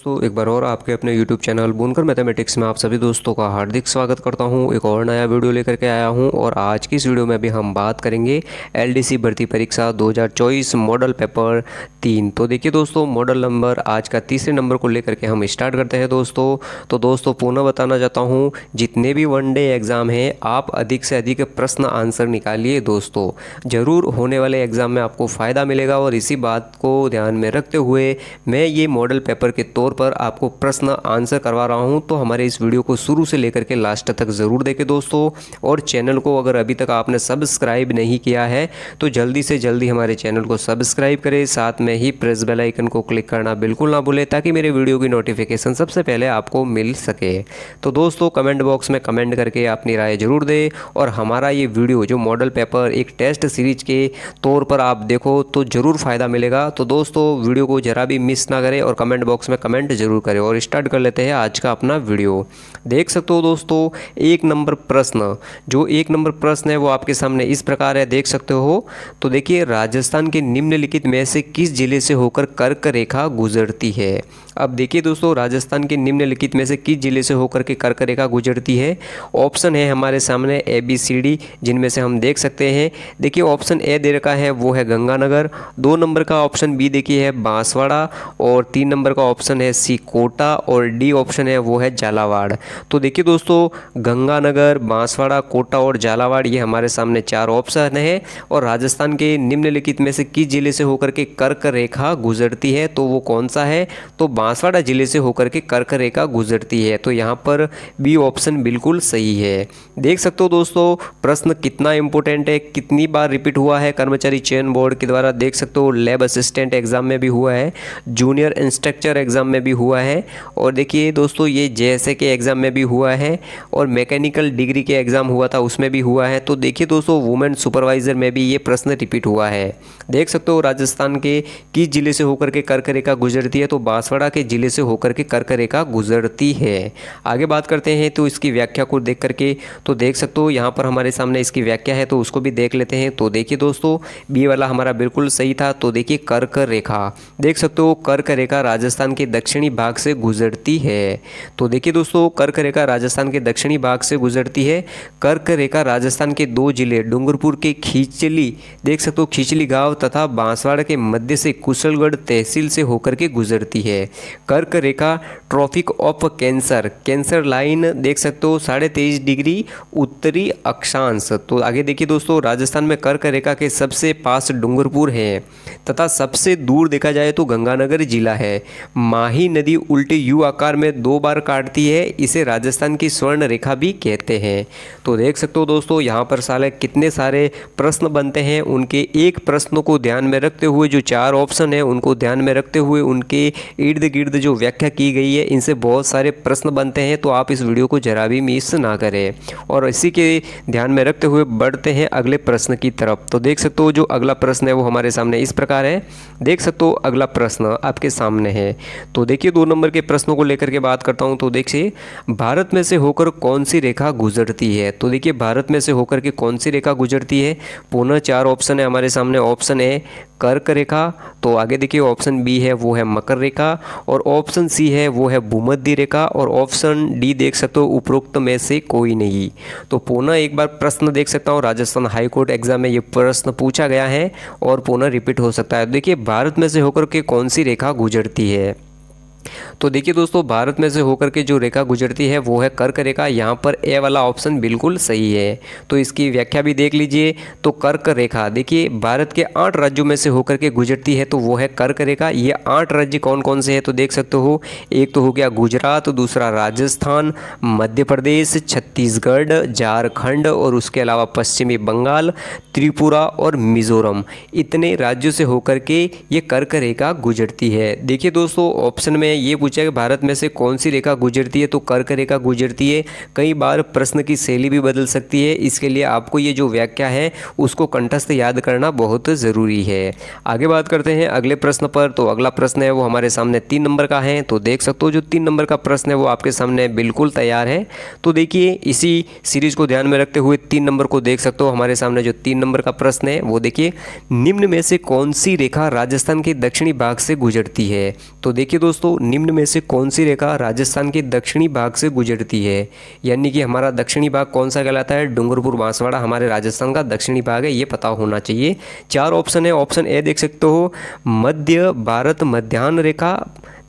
दोस्तों एक बार और आपके अपने YouTube चैनल बुनकर मैथमेटिक्स में आप सभी दोस्तों का हार्दिक स्वागत करता हूं। एक और नया वीडियो लेकर के आया हूं और आज की इस वीडियो में भी हम बात करेंगे LDC भर्ती परीक्षा 2024 मॉडल पेपर 3। तो देखिए दोस्तों, मॉडल नंबर आज का तीसरे नंबर को लेकर के हम स्टार्ट करते हैं दोस्तों। तो दोस्तों पुनः बताना चाहता हूँ, जितने भी वनडे एग्ज़ाम हैं आप अधिक से अधिक प्रश्न आंसर निकालिए दोस्तों। ज़रूर होने वाले एग्ज़ाम में आपको फ़ायदा मिलेगा और इसी बात को ध्यान में रखते हुए मैं ये मॉडल पेपर के तौर पर आपको प्रश्न आंसर करवा रहा हूं। तो हमारे इस वीडियो को शुरू से लेकर के लास्ट तक ज़रूर देखें दोस्तों। और चैनल को अगर अभी तक आपने सब्सक्राइब नहीं किया है तो जल्दी से जल्दी हमारे चैनल को सब्सक्राइब करें, साथ में ही प्रेस बेल आइकन को क्लिक करना बिल्कुल ना भूलें ताकि मेरे वीडियो की नोटिफिकेशन सबसे पहले आपको मिल सके। तो दोस्तों कमेंट बॉक्स में कमेंट करके अपनी राय ज़रूर दें और हमारा ये वीडियो जो मॉडल पेपर एक टेस्ट सीरीज के तौर पर आप देखो तो ज़रूर फ़ायदा मिलेगा। तो दोस्तों वीडियो को ज़रा भी मिस ना करें और कमेंट बॉक्स में कमेंट जरूर करें। और स्टार्ट कर लेते हैं आज का अपना वीडियो। देख सकते हो दोस्तों, एक नंबर प्रश्न, जो एक नंबर प्रश्न है वो आपके सामने इस प्रकार है, देख सकते हो। तो देखिए, राजस्थान के निम्नलिखित में से किस जिले से होकर कर्क रेखा गुजरती है। अब देखिए दोस्तों, राजस्थान के निम्नलिखित में से किस जिले से होकर के कर्क रेखा गुजरती है। ऑप्शन है हमारे सामने ABCD, जिनमें से हम देख सकते हैं। देखिए ऑप्शन ए दे रखा है वो है गंगानगर, 2 नंबर का ऑप्शन बी देखिए है बांसवाड़ा और 3 नंबर का ऑप्शन है सी कोटा और डी ऑप्शन है वो है झालावाड़। तो देखिए दोस्तों, गंगानगर, बांसवाड़ा, कोटा और झालावाड़ ये हमारे सामने 4 ऑप्शन है। और राजस्थान के निम्नलिखित में से किस जिले से होकर के कर्क रेखा गुजरती है, तो वो कौन सा है, तो बांसवाड़ा जिले से होकर के कर्क रेखा गुजरती है। तो यहाँ पर बी ऑप्शन बिल्कुल सही है। देख सकते हो दोस्तों, प्रश्न कितना इंपॉर्टेंट है, कितनी बार रिपीट हुआ है कर्मचारी चयन बोर्ड के द्वारा। देख सकते हो लैब असिस्टेंट एग्जाम में भी हुआ है, जूनियर इंस्ट्रक्टर एग्जाम में भी हुआ है, और देखिए दोस्तों ये JSA के एग्जाम में भी हुआ है, और मैकेनिकल डिग्री के एग्जाम हुआ था उसमें भी हुआ है। तो देखिए दोस्तों, वुमेन सुपरवाइजर में भी ये प्रश्न रिपीट हुआ है। देख सकते हो राजस्थान के किस जिले से होकर के कर्क रेखा गुजरती है, तो बांसवाड़ा के जिले से होकर के कर्क रेखा गुजरती है। आगे बात करते हैं तो इसकी व्याख्या को देख करके, तो देख सकते हो यहाँ पर हमारे सामने इसकी व्याख्या है, तो उसको भी देख लेते हैं। तो देखिए दोस्तों, बी वाला हमारा बिल्कुल सही था। तो देखिए कर्क रेखा, देख सकते हो कर्क रेखा राजस्थान के दक्षिणी भाग से गुजरती है। तो देखिए दोस्तों, कर्क रेखा राजस्थान के दक्षिणी भाग से गुजरती है। कर्क रेखा राजस्थान के 2 जिले डूंगरपुर के खींचली, देख सकते हो खींचली गांव तथा बांसवाड़ा के मध्य से कुशलगढ़ तहसील से होकर के गुजरती है। कर्क रेखा tropic of cancer, cancer line देख सकते हो 23.5 डिग्री उत्तरी अक्षांश। तो आगे देखिए दोस्तों, राजस्थान में कर्क रेखा के सबसे पास डूंगरपुर है तथा सबसे दूर देखा जाए तो गंगानगर जिला है। माही नदी उल्टे यू आकार में 2 बार काटती है, इसे राजस्थान की स्वर्ण रेखा भी कहते हैं। तो देख सकते हो दोस्तों, यहाँ पर साले कितने सारे प्रश्न बनते हैं, उनके एक प्रश्न को ध्यान में रखते हुए जो 4 ऑप्शन है उनको ध्यान में रखते हुए उनके इर्द गिर्द जो व्याख्या की गई है, इनसे बहुत सारे प्रश्न बनते हैं। तो आप इस वीडियो को जरा भी मिस ना करें। और इसी के ध्यान में रखते हुए बढ़ते हैं अगले प्रश्न की तरफ। तो देख सकते हो जो अगला प्रश्न है वो हमारे सामने इस प्रकार है। देख सकते हो अगला प्रश्न आपके सामने है। तो देखिए 2 नंबर के प्रश्नों को लेकर के बात करता हूं। तो देखिए, भारत में से होकर कौन सी रेखा गुजरती है। तो देखिए, भारत में से होकर के कौन सी रेखा गुजरती है। पुनः 4 ऑप्शन है हमारे सामने। ऑप्शन ए कर्क रेखा, तो आगे देखिए ऑप्शन बी है वो है मकर रेखा, और ऑप्शन सी है वो है भूमध्य रेखा, और ऑप्शन डी देख सकते हो उपरोक्त में से कोई नहीं। तो पुनः एक बार प्रश्न देख सकता हूँ, राजस्थान हाईकोर्ट एग्जाम में ये प्रश्न पूछा गया है और पुनः रिपीट हो सकता है। देखिए, भारत में से होकर के कौन सी रेखा गुजरती है। तो देखिए दोस्तों, भारत में से होकर के जो रेखा गुजरती है वो है कर्क रेखा। यहाँ पर ए वाला ऑप्शन बिल्कुल सही है। तो इसकी व्याख्या भी देख लीजिए। तो कर्क रेखा देखिए भारत के 8 राज्यों में से होकर के गुजरती है, तो वो है कर्क रेखा। ये 8 राज्य कौन कौन से हैं, तो देख सकते हो, एक तो हो गया गुजरात, दूसरा राजस्थान, मध्य प्रदेश, छत्तीसगढ़, झारखंड, और उसके अलावा पश्चिमी बंगाल, त्रिपुरा और मिजोरम। इतने राज्यों से होकर के ये कर्क रेखा गुजरती है। देखिए दोस्तों, ऑप्शन में ये पूछा कि भारत में से कौन सी रेखा गुजरती है, तो कर्क रेखा गुजरती है। कई बार प्रश्न की शैली भी बदल सकती है, इसके लिए आपको ये जो व्याख्या है उसको कंठस्थ याद करना बहुत ज़रूरी है। आगे बात करते हैं अगले प्रश्न पर। तो अगला प्रश्न है वो हमारे सामने 3 नंबर का है। तो देख सकते हो जो 3 नंबर का प्रश्न है वो आपके सामने बिल्कुल तैयार है। तो देखिए, इसी सीरीज को ध्यान में रखते हुए 3 नंबर को देख सकते हो। हमारे सामने जो 3 नंबर का प्रश्न है वो देखिए, निम्न में से कौन सी रेखा राजस्थान के दक्षिणी भाग से गुजरती है। तो देखिए दोस्तों, निम्न में से कौन सी रेखा राजस्थान के दक्षिणी भाग से गुजरती है, यानी कि हमारा दक्षिणी भाग कौन सा कहलाता है, डूंगरपुर बांसवाड़ा हमारे राजस्थान का दक्षिणी भाग है, ये पता होना चाहिए। 4 ऑप्शन है। ऑप्शन ए देख सकते हो मध्य भारत मध्याह्न रेखा,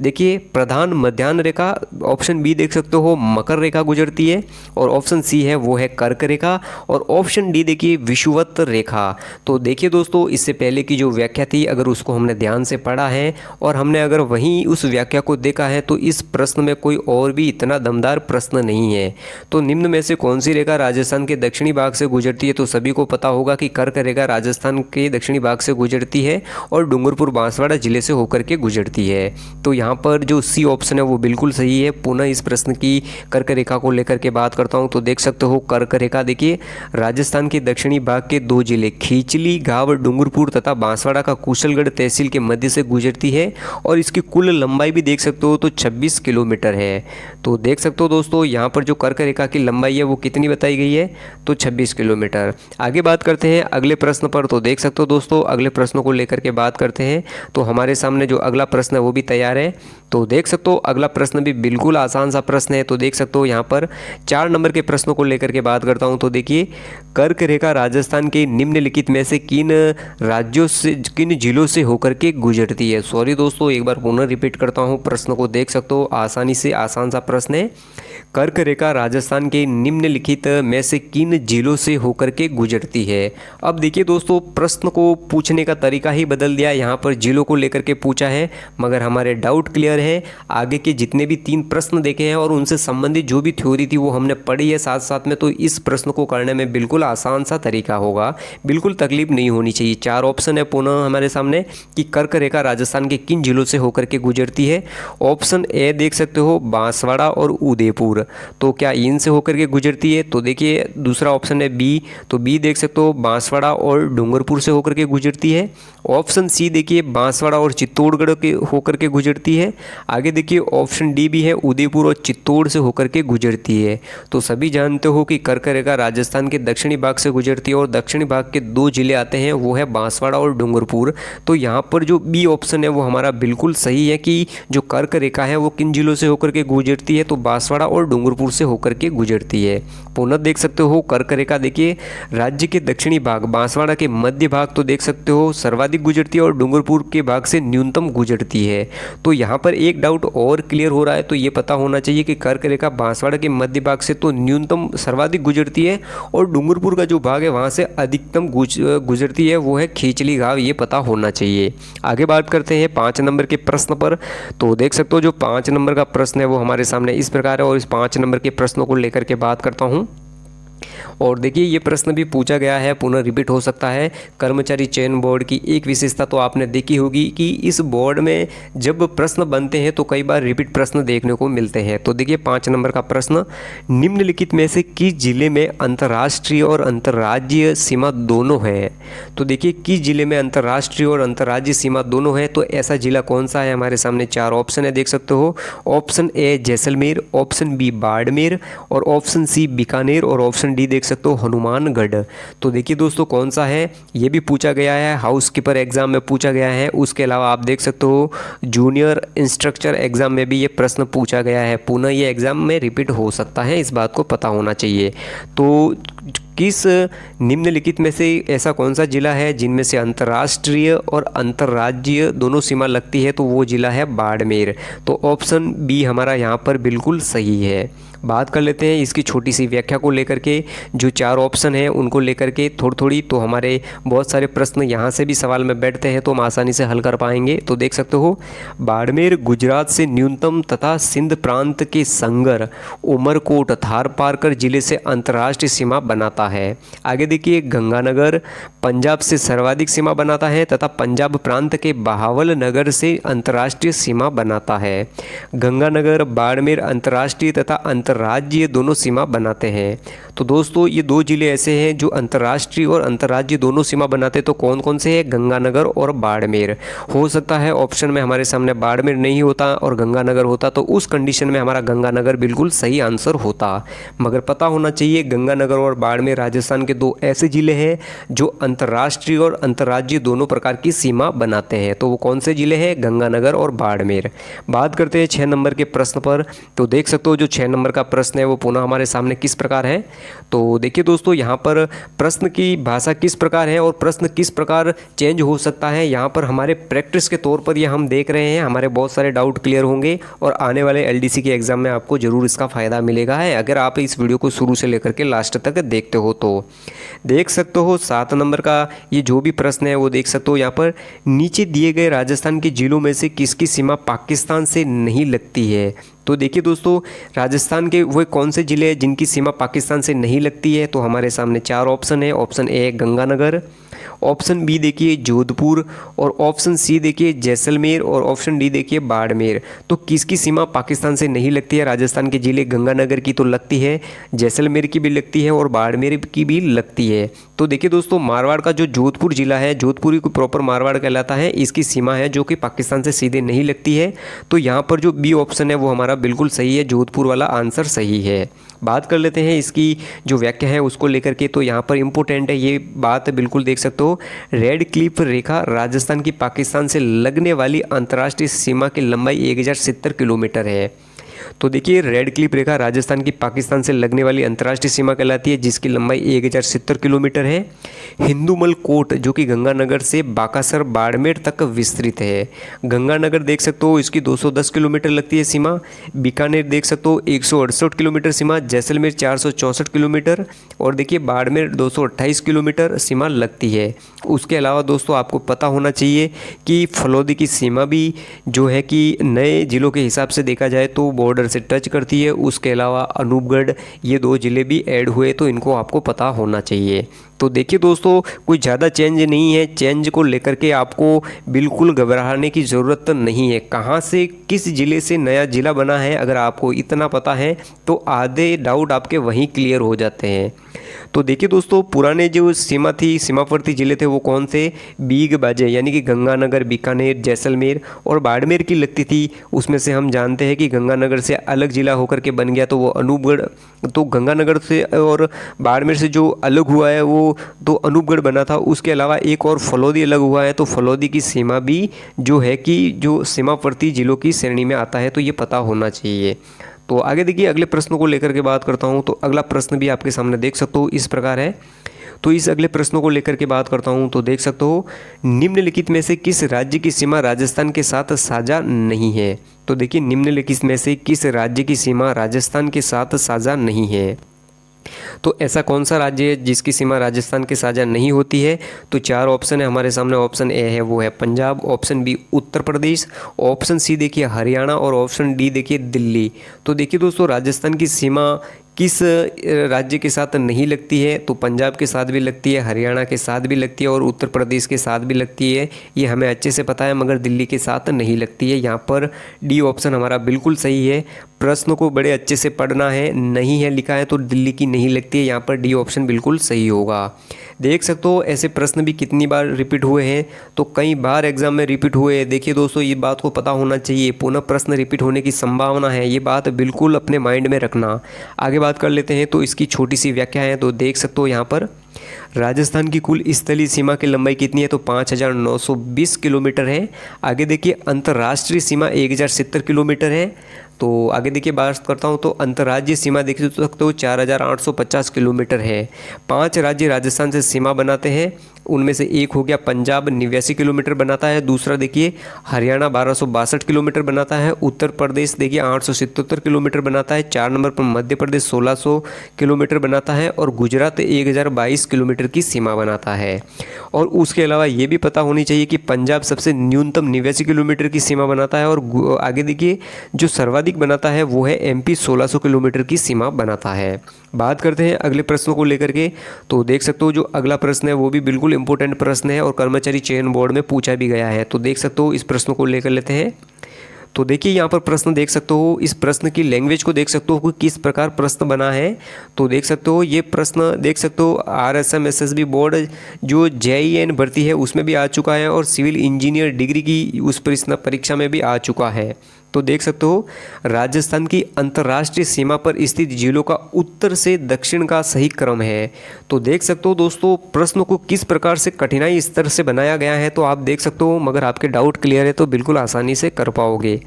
देखिए प्रधान मध्याह्न रेखा। ऑप्शन बी देख सकते हो मकर रेखा गुजरती है, और ऑप्शन सी है वो है कर्क रेखा, और ऑप्शन डी देखिए विषुवत रेखा। तो देखिए दोस्तों, इससे पहले की जो व्याख्या थी अगर उसको हमने ध्यान से पढ़ा है और हमने अगर वहीं उस व्याख्या को देखा है तो इस प्रश्न में कोई और भी इतना दमदार प्रश्न नहीं है। तो निम्न में से कौन सी रेखा राजस्थान के दक्षिणी भाग से गुजरती है, तो सभी को पता होगा कि कर्क रेखा राजस्थान के दक्षिणी भाग से गुजरती है और डूंगरपुर बांसवाड़ा जिले से होकर के गुजरती है। तो यहाँ पर जो सी ऑप्शन है वो बिल्कुल सही है। पुनः इस प्रश्न की कर्क रेखा को लेकर के बात करता हूँ तो देख सकते हो कर्क रेखा देखिए राजस्थान के दक्षिणी भाग के 2 जिले खींचली गांव डूंगरपुर तथा बांसवाड़ा का कुशलगढ़ तहसील के मध्य से गुजरती है, और इसकी कुल लंबाई भी देख सकते हो तो 26 किलोमीटर है। तो देख सकते हो दोस्तों यहाँ पर जो कर्क रेखा की लंबाई है वो कितनी बताई गई है, तो 26 किलोमीटर। आगे बात करते हैं अगले प्रश्न पर। तो देख सकते हो दोस्तों अगले प्रश्न को लेकर के बात करते हैं। तो हमारे सामने जो अगला प्रश्न है वो भी तैयार है। तो देख सकते हो अगला प्रश्न भी बिल्कुल आसान सा प्रश्न है। तो देख सकते हो यहाँ पर 4 नंबर के प्रश्नों को लेकर के बात करता हूँ। तो देखिए कर्क रेखा राजस्थान के निम्नलिखित में से किन राज्यों से किन जिलों से होकर के गुजरती है। सॉरी दोस्तों, एक बार पुनः रिपीट करता हूँ प्रश्न को। देख सकते हो आसानी से आसान सा प्रश्न है। कर्क रेखा राजस्थान के निम्नलिखित में से किन जिलों से होकर के गुजरती है। अब देखिए दोस्तों प्रश्न को पूछने का तरीका ही बदल दिया, यहाँ पर जिलों को लेकर के पूछा है, मगर हमारे डाउट क्लियर है। आगे के जितने भी 3 प्रश्न देखे हैं और उनसे संबंधित जो भी थ्योरी थी वो हमने पढ़ी है साथ साथ में, तो इस प्रश्न को करने में बिल्कुल आसान सा तरीका होगा, बिल्कुल तकलीफ नहीं होनी चाहिए। 4 ऑप्शन है पुनः हमारे सामने कि कर्क रेखा राजस्थान के किन जिलों से होकर के गुजरती है। ऑप्शन ए देख सकते हो बांसवाड़ा और उदयपुर, तो क्या इनसे होकर के गुजरती है। तो देखिए दूसरा ऑप्शन है बी, तो बी देख सकते हो बांसवाड़ा और डूंगरपुर से होकर के गुजरती है। ऑप्शन सी देखिए बांसवाड़ा और चित्तौड़गढ़ के होकर के गुजरती है। आगे देखिए ऑप्शन डी भी है उदयपुर और चित्तौड़ से होकर के गुजरती है। तो सभी जानते हो कि कर्क रेखा राजस्थान के दक्षिणी भाग से गुजरती है और दक्षिणी भाग के 2 जिले आते हैं, वो है बांसवाड़ा और डूंगरपुर। तो यहाँ पर जो बी ऑप्शन है वो हमारा बिल्कुल सही है कि जो कर्क रेखा है वो किन जिलों से होकर के गुजरती है, तो बांसवाड़ा और डूंगरपुर से होकर के गुजरती है। पुनः देख सकते हो कर्क रेखा देखिए राज्य के दक्षिणी भाग बांसवाड़ा के मध्य भाग तो देख सकते हो सर्वाधिक गुजरती है और डूंगरपुर के भाग से न्यूनतम गुजरती है। तो यहाँ पर एक डाउट और क्लियर हो रहा है, तो ये पता होना चाहिए कि कर्क रेखा बांसवाड़ा के मध्य भाग से तो न्यूनतम सर्वाधिक गुजरती है और डूंगरपुर का जो भाग है वहाँ से अधिकतम गुजरती है, वो है खींचली गांव, ये पता होना चाहिए। आगे बात करते हैं 5 नंबर के प्रश्न पर। तो देख सकते हो जो 5 नंबर का प्रश्न है वो हमारे सामने इस प्रकार है, और इस 5 नंबर के प्रश्नों को लेकर के बात करता हूँ। और देखिए ये प्रश्न भी पूछा गया है, पुनः रिपीट हो सकता है। कर्मचारी चयन बोर्ड की एक विशेषता तो आपने देखी होगी कि इस बोर्ड में जब प्रश्न बनते हैं तो कई बार रिपीट प्रश्न देखने को मिलते हैं। तो देखिए 5 नंबर का प्रश्न, निम्नलिखित में से किस जिले में अंतर्राष्ट्रीय और अंतर्राज्यीय सीमा दोनों है। तो देखिए किस जिले में अंतर्राष्ट्रीय और अंतर्राज्यीय सीमा दोनों है, तो ऐसा जिला कौन सा है। हमारे सामने 4 ऑप्शन है, देख सकते हो। Option A Jaisalmer, option B Barmer, और ऑप्शन सी बीकानेर, और ऑप्शन डी देख सकते हो हनुमानगढ़। तो देखिए दोस्तों कौन सा है, ये भी पूछा गया है, हाउस कीपर एग्जाम में पूछा गया है। उसके अलावा आप देख सकते हो जूनियर इंस्ट्रक्टर एग्जाम में भी ये प्रश्न पूछा गया है। पुनः ये एग्जाम में रिपीट हो सकता है, इस बात को पता होना चाहिए। तो किस निम्नलिखित में से ऐसा कौन सा जिला है जिनमें से अंतर्राष्ट्रीय और अंतर्राज्यीय दोनों सीमा लगती है, तो वो जिला है बाड़मेर। तो ऑप्शन बी हमारा यहाँ पर बिल्कुल सही है। बात कर लेते हैं इसकी छोटी सी व्याख्या को लेकर के, जो 4 ऑप्शन है उनको लेकर के थोड़ी तो हमारे बहुत सारे प्रश्न यहाँ से भी सवाल में बैठते हैं तो हम आसानी से हल कर पाएंगे। तो देख सकते हो बाड़मेर गुजरात से न्यूनतम तथा सिंध प्रांत के संगर उमरकोट थारपारकर जिले से अंतर्राष्ट्रीय सीमा बनाता है। आगे देखिए गंगानगर पंजाब से सर्वाधिक सीमा बनाता है तथा पंजाब प्रांत के बहावल नगर से अंतर्राष्ट्रीय सीमा बनाता है। गंगानगर बाड़मेर अंतर्राष्ट्रीय तथा राज्य दोनों सीमा बनाते हैं। तो दोस्तों ये दो जिले ऐसे हैं जो अंतर्राष्ट्रीय और अंतर्राज्यीय दोनों सीमा बनाते, तो कौन कौन से हैं? गंगानगर और बाड़मेर। हो सकता है ऑप्शन में हमारे सामने बाड़मेर नहीं होता और गंगानगर होता, तो उस कंडीशन में हमारा गंगानगर बिल्कुल सही आंसर होता। मगर पता होना चाहिए गंगानगर और बाड़मेर राजस्थान के दो ऐसे जिले हैं जो अंतर्राष्ट्रीय और अंतर्राज्यीय दोनों प्रकार की सीमा बनाते हैं। तो वो कौन से जिले हैं? गंगानगर और बाड़मेर। बात करते हैं 6 नंबर के प्रश्न पर। तो देख सकते हो जो 6 नंबर का प्रश्न है वो पुनः हमारे सामने किस प्रकार है। तो देखिए दोस्तों, यहाँ पर प्रश्न की भाषा किस प्रकार है और प्रश्न किस प्रकार चेंज हो सकता है, यहाँ पर हमारे प्रैक्टिस के तौर पर ये हम देख रहे हैं। हमारे बहुत सारे डाउट क्लियर होंगे और आने वाले एलडीसी के एग्जाम में आपको जरूर इसका फ़ायदा मिलेगा है, अगर आप इस वीडियो को शुरू से लेकर के लास्ट तक देखते हो। तो देख सकते हो 7 नंबर का ये जो भी प्रश्न है वो देख सकते हो, यहाँ पर नीचे दिए गए राजस्थान के जिलों में से किसकी सीमा पाकिस्तान से नहीं लगती है। तो देखिए दोस्तों, राजस्थान के वो कौन से ज़िले हैं जिनकी सीमा पाकिस्तान से नहीं लगती है। तो हमारे सामने 4 ऑप्शन है। Option A Ganganagar, option B देखिए जोधपुर, और ऑप्शन सी देखिए जैसलमेर, और ऑप्शन डी देखिए बाड़मेर। तो किसकी सीमा पाकिस्तान से नहीं लगती है? राजस्थान के ज़िले गंगानगर की तो लगती है, जैसलमेर की भी लगती है और बाड़मेर की भी लगती है। तो देखिए दोस्तों, मारवाड़ का जो जोधपुर जिला है, जोधपुर को प्रॉपर मारवाड़ कहलाता है, इसकी सीमा है जो कि पाकिस्तान से सीधे नहीं लगती है। तो यहाँ पर जो बी ऑप्शन है वो हमारा बिल्कुल सही है, जोधपुर वाला आंसर सही है। बात कर लेते हैं इसकी जो व्याख्या है उसको लेकर के। तो यहाँ पर इम्पोर्टेंट है ये बात, बिल्कुल देख सकते हो, रेड क्लिफ रेखा राजस्थान की पाकिस्तान से लगने वाली अंतर्राष्ट्रीय सीमा की लंबाई 1070 किलोमीटर है। तो देखिए रेड क्लिफ रेखा राजस्थान की पाकिस्तान से लगने वाली अंतर्राष्ट्रीय सीमा कहलाती है, जिसकी लंबाई 1070 किलोमीटर है। हिंदूमल कोट जो कि गंगानगर से बाकासर बाड़मेर तक विस्तृत है। गंगानगर देख सकते हो इसकी 210 किलोमीटर लगती है सीमा। बीकानेर देख सकते हो 168 किलोमीटर सीमा। जैसलमेर 464 किलोमीटर, और देखिए बाड़मेर 228 किलोमीटर सीमा लगती है। उसके अलावा दोस्तों आपको पता होना चाहिए कि फलौदी की सीमा भी जो है कि नए ज़िलों के हिसाब से देखा जाए तो बॉर्डर से टच करती है। उसके अलावा अनूपगढ़, ये 2 ज़िले भी ऐड हुए, तो इनको आपको पता होना चाहिए। तो देखिए दोस्तों, कोई ज़्यादा चेंज नहीं है, चेंज को लेकर के आपको बिल्कुल घबराने की ज़रूरत नहीं है। कहाँ से किस ज़िले से नया ज़िला बना है, अगर आपको इतना पता है तो आधे डाउट आपके वहीं क्लियर हो जाते हैं। तो देखिए दोस्तों, पुराने जो सीमा थी, सीमावर्ती ज़िले थे वो कौन से? बीग बाजे यानी कि गंगानगर, बीकानेर, जैसलमेर और बाड़मेर की लगती थी। उसमें से हम जानते हैं कि गंगानगर से अलग ज़िला होकर के बन गया तो वो अनूपगढ़। तो गंगानगर से और बाड़मेर से जो अलग हुआ है वो तो अनूपगढ़ बना था। उसके अलावा एक और फलौदी अलग हुआ है, तो फलौदी की सीमा भी जो है कि जो सीमावर्ती ज़िलों की श्रेणी में आता है, तो ये पता होना चाहिए। तो आगे देखिए अगले प्रश्नों को लेकर के बात करता हूँ। तो अगला प्रश्न भी आपके सामने देख सकते हो इस प्रकार है। तो इस अगले प्रश्नों को लेकर के बात करता हूँ। तो देख सकते हो, निम्नलिखित में से किस राज्य की सीमा राजस्थान के साथ साझा नहीं है। तो देखिए निम्नलिखित में से किस राज्य की सीमा राजस्थान के साथ साझा नहीं है। तो ऐसा कौन सा राज्य है जिसकी सीमा राजस्थान के साझा नहीं होती है। तो 4 ऑप्शन है हमारे सामने। ऑप्शन ए है वो है Punjab, option B Uttar Pradesh, option C देखिए हरियाणा, और ऑप्शन डी देखिए दिल्ली। तो देखिए दोस्तों, राजस्थान की सीमा किस राज्य के साथ नहीं लगती है। तो पंजाब के साथ भी लगती है, हरियाणा के साथ भी लगती है और उत्तर प्रदेश के साथ भी लगती है, ये हमें अच्छे से पता है, मगर दिल्ली के साथ नहीं लगती है। यहाँ पर डी ऑप्शन हमारा बिल्कुल सही है। प्रश्न को बड़े अच्छे से पढ़ना है, नहीं है लिखा है तो दिल्ली की नहीं लगती है, यहाँ पर डी ऑप्शन बिल्कुल सही होगा। देख सकते हो ऐसे प्रश्न भी कितनी बार रिपीट हुए हैं, तो कई बार एग्जाम में रिपीट हुए हैं। देखिए दोस्तों, ये बात को पता होना चाहिए, पुनः प्रश्न रिपीट होने की संभावना है, ये बात बिल्कुल अपने माइंड में रखना। आगे बात कर लेते हैं। तो इसकी छोटी सी व्याख्या है। तो देख सकते हो यहाँ पर राजस्थान की कुल स्थलीय सीमा की लंबाई कितनी है। तो 5920 किलोमीटर है। आगे देखिए अंतर्राष्ट्रीय सीमा 1070 किलोमीटर है। तो आगे देखिए बात करता हूँ। तो अंतर्राज्यीय सीमा देख सकते हो 4850 किलोमीटर है। 5 राज्य राजस्थान से सीमा बनाते हैं, उनमें से एक हो गया पंजाब 89 किलोमीटर बनाता है। दूसरा देखिए हरियाणा 1262 किलोमीटर बनाता है। उत्तर प्रदेश देखिए 877 किलोमीटर बनाता है। 4 नंबर पर मध्य प्रदेश 1600 किलोमीटर बनाता है और गुजरात 1022 किलोमीटर की सीमा बनाता है। और उसके अलावा ये भी पता होनी चाहिए कि पंजाब सबसे न्यूनतम 89 किलोमीटर की सीमा बनाता है और आगे देखिए जो सर्वाधिक बनाता है वो है एमपी 1600 किलोमीटर की सीमा बनाता है। बात करते हैं अगले प्रश्नों को लेकर के। तो देख सकते हो जो अगला प्रश्न है वो भी बिल्कुल इंपॉर्टेंट प्रश्न है और कर्मचारी चयन बोर्ड में पूछा भी गया है। तो देख सकते हो इस प्रश्न को लेकर लेते हैं। तो देखिए यहाँ पर प्रश्न देख सकते हो, इस प्रश्न की लैंग्वेज को देख सकते हो कि किस प्रकार प्रश्न बना है। तो देख सकते हो ये प्रश्न देख सकते हो RSM SSB बोर्ड जो JEN भर्ती है उसमें भी आ चुका है और सिविल इंजीनियर डिग्री की उस प्रश्न परीक्षा में भी आ चुका है। तो देख सकते हो राजस्थान की अंतर्राष्ट्रीय सीमा पर स्थित जिलों का उत्तर से दक्षिण का सही क्रम है। तो देख सकते हो दोस्तों प्रश्न को किस प्रकार से कठिनाई स्तर से बनाया गया है, तो आप देख सकते हो। मगर आपके डाउट क्लियर है तो बिल्कुल आसानी से कर पाओगे।